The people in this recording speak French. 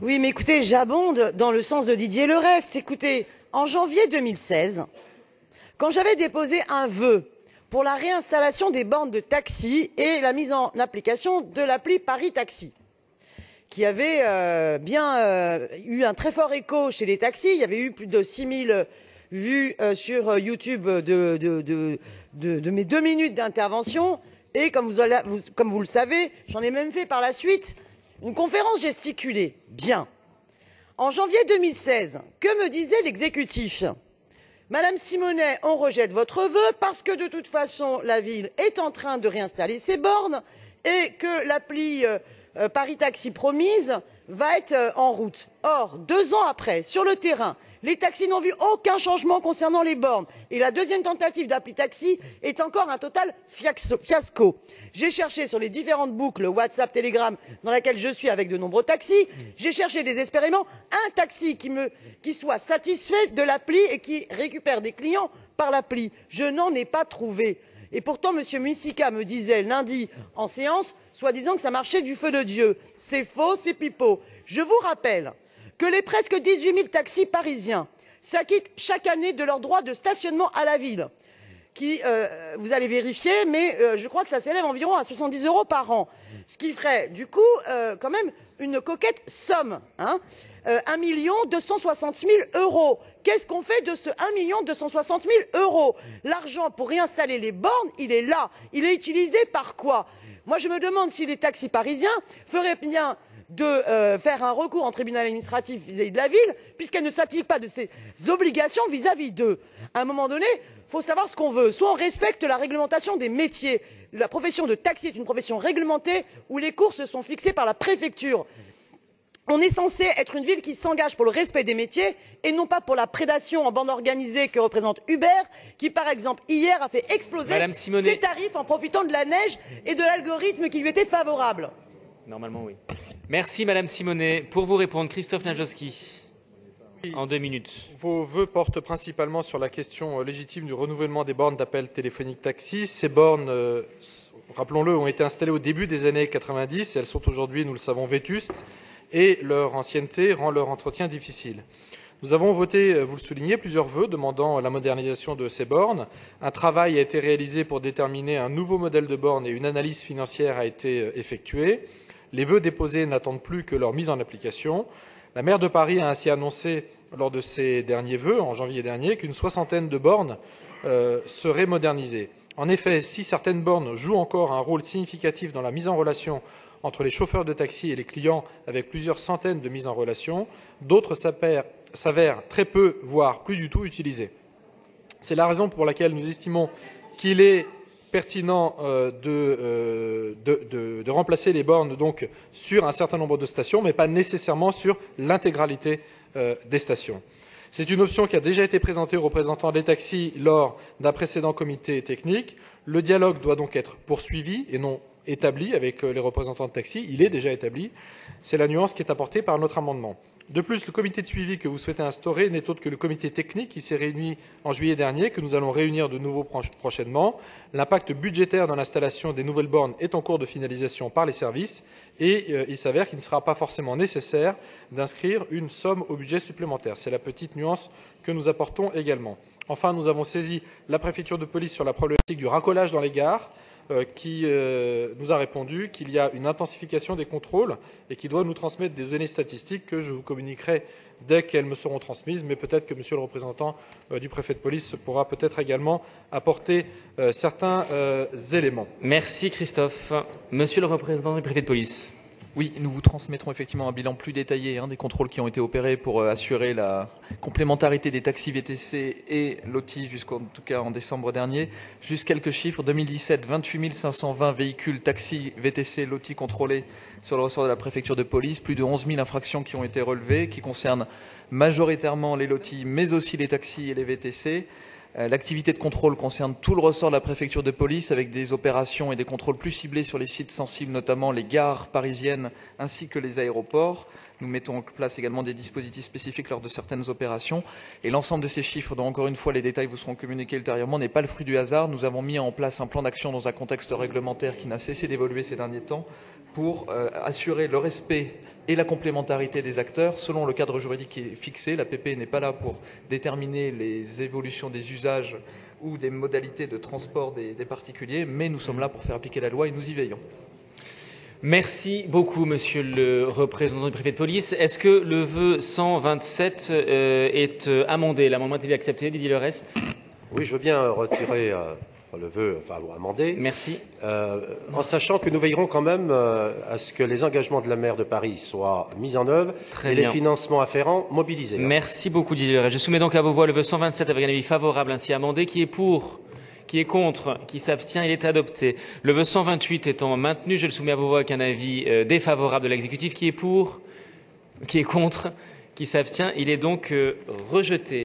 Oui, mais écoutez, j'abonde dans le sens de Didier Lerest. Écoutez, en janvier 2016, quand j'avais déposé un vœu pour la réinstallation des bornes de taxi et la mise en application de l'appli Paris Taxi, qui avait eu un très fort écho chez les taxis, il y avait eu plus de 6000 vues sur YouTube de mes 2 minutes d'intervention, et comme vous le savez, j'en ai même fait par la suite une conférence gesticulée. Bien. En janvier 2016, que me disait l'exécutif? Madame Simonet, on rejette votre vœu parce que de toute façon, la ville est en train de réinstaller ses bornes et que l'appli Paris Taxi promise va être en route. Or, 2 ans après, sur le terrain, les taxis n'ont vu aucun changement concernant les bornes et la deuxième tentative d'appli taxi est encore un total fiasco. J'ai cherché sur les différentes boucles WhatsApp, Telegram dans lesquelles je suis avec de nombreux taxis, j'ai cherché désespérément un taxi qui soit satisfait de l'appli et qui récupère des clients par l'appli. Je n'en ai pas trouvé. Et pourtant, M. Muisika me disait lundi en séance, soi-disant que ça marchait du feu de Dieu. C'est faux, c'est pipeau. Je vous rappelle que les presque 18 000 taxis parisiens s'acquittent chaque année de leur droit de stationnement à la ville, qui, vous allez vérifier, mais je crois que ça s'élève environ à 70 € par an, ce qui ferait du coup quand même une coquette somme, hein, 1 260 000 €. Qu'est-ce qu'on fait de ce 1 260 000 €? L'argent pour réinstaller les bornes, il est là. Il est utilisé par quoi? Moi, je me demande si les taxis parisiens feraient bien de faire un recours en tribunal administratif vis-à-vis de la ville, puisqu'elle ne s'acquitte pas de ses obligations vis-à-vis d'eux. À un moment donné, il faut savoir ce qu'on veut. Soit on respecte la réglementation des métiers. La profession de taxi est une profession réglementée où les courses sont fixées par la préfecture. On est censé être une ville qui s'engage pour le respect des métiers et non pas pour la prédation en bande organisée que représente Uber, qui par exemple hier a fait exploser ses tarifs en profitant de la neige et de l'algorithme qui lui était favorable. Normalement, oui. Merci Madame Simonet. Pour vous répondre, Christophe Najowski, en 2 minutes. Vos vœux portent principalement sur la question légitime du renouvellement des bornes d'appel téléphonique taxi. Ces bornes, rappelons-le, ont été installées au début des années 90 et elles sont aujourd'hui, nous le savons, vétustes et leur ancienneté rend leur entretien difficile. Nous avons voté, vous le soulignez, plusieurs vœux demandant la modernisation de ces bornes. Un travail a été réalisé pour déterminer un nouveau modèle de borne et une analyse financière a été effectuée. Les vœux déposés n'attendent plus que leur mise en application. La maire de Paris a ainsi annoncé, lors de ses derniers vœux, en janvier dernier, qu'une 60aine de bornes seraient modernisées. En effet, si certaines bornes jouent encore un rôle significatif dans la mise en relation entre les chauffeurs de taxi et les clients, avec plusieurs centaines de mises en relation, d'autres s'avèrent très peu, voire plus du tout utilisées. C'est la raison pour laquelle nous estimons qu'il est pertinent de remplacer les bornes donc sur un certain nombre de stations, mais pas nécessairement sur l'intégralité des stations. C'est une option qui a déjà été présentée aux représentants des taxis lors d'un précédent comité technique. Le dialogue doit donc être poursuivi et non établi avec les représentants de taxi. Il est déjà établi. C'est la nuance qui est apportée par notre amendement. De plus, le comité de suivi que vous souhaitez instaurer n'est autre que le comité technique qui s'est réuni en juillet dernier, que nous allons réunir de nouveau prochainement. L'impact budgétaire dans l'installation des nouvelles bornes est en cours de finalisation par les services et il s'avère qu'il ne sera pas forcément nécessaire d'inscrire une somme au budget supplémentaire. C'est la petite nuance que nous apportons également. Enfin, nous avons saisi la préfecture de police sur la problématique du racolage dans les gares, qui nous a répondu qu'il y a une intensification des contrôles et qui doit nous transmettre des données statistiques que je vous communiquerai dès qu'elles me seront transmises, mais peut-être que monsieur le représentant du préfet de police pourra peut-être également apporter certains éléments. Merci Christophe. Monsieur le représentant du préfet de police. Oui, nous vous transmettrons effectivement un bilan plus détaillé des contrôles qui ont été opérés pour assurer la complémentarité des taxis VTC et LOTI jusqu'en tout cas en décembre dernier. Juste quelques chiffres. 2017, 28 520 véhicules taxis VTC LOTI contrôlés sur le ressort de la préfecture de police. Plus de 11 000 infractions qui ont été relevées, qui concernent majoritairement les LOTI, mais aussi les taxis et les VTC. L'activité de contrôle concerne tout le ressort de la préfecture de police avec des opérations et des contrôles plus ciblés sur les sites sensibles, notamment les gares parisiennes ainsi que les aéroports. Nous mettons en place également des dispositifs spécifiques lors de certaines opérations. Et l'ensemble de ces chiffres, dont encore une fois les détails vous seront communiqués ultérieurement, n'est pas le fruit du hasard. Nous avons mis en place un plan d'action dans un contexte réglementaire qui n'a cessé d'évoluer ces derniers temps pour assurer le respect et la complémentarité des acteurs selon le cadre juridique qui est fixé. La PP n'est pas là pour déterminer les évolutions des usages ou des modalités de transport des particuliers, mais nous sommes là pour faire appliquer la loi et nous y veillons. Merci beaucoup, monsieur le représentant du préfet de police. Est-ce que le vœu 127 est amendé? L'amendement est-il accepté? Didier Le Rest? Oui, je veux bien retirer le vœu, enfin amender. Merci. En sachant que nous veillerons quand même à ce que les engagements de la maire de Paris soient mis en œuvre Très et bien. les financements afférents mobilisés. Merci beaucoup, Didier Le Rest. Je soumets donc à vos voix le vœu 127 avec un avis favorable ainsi amendé. Qui est pour? Qui est contre? Qui s'abstient? Il est adopté. Le vœu 128 étant maintenu, je le soumets à vos voix avec un avis défavorable de l'exécutif. Qui est pour? Qui est contre? Qui s'abstient? Il est donc rejeté.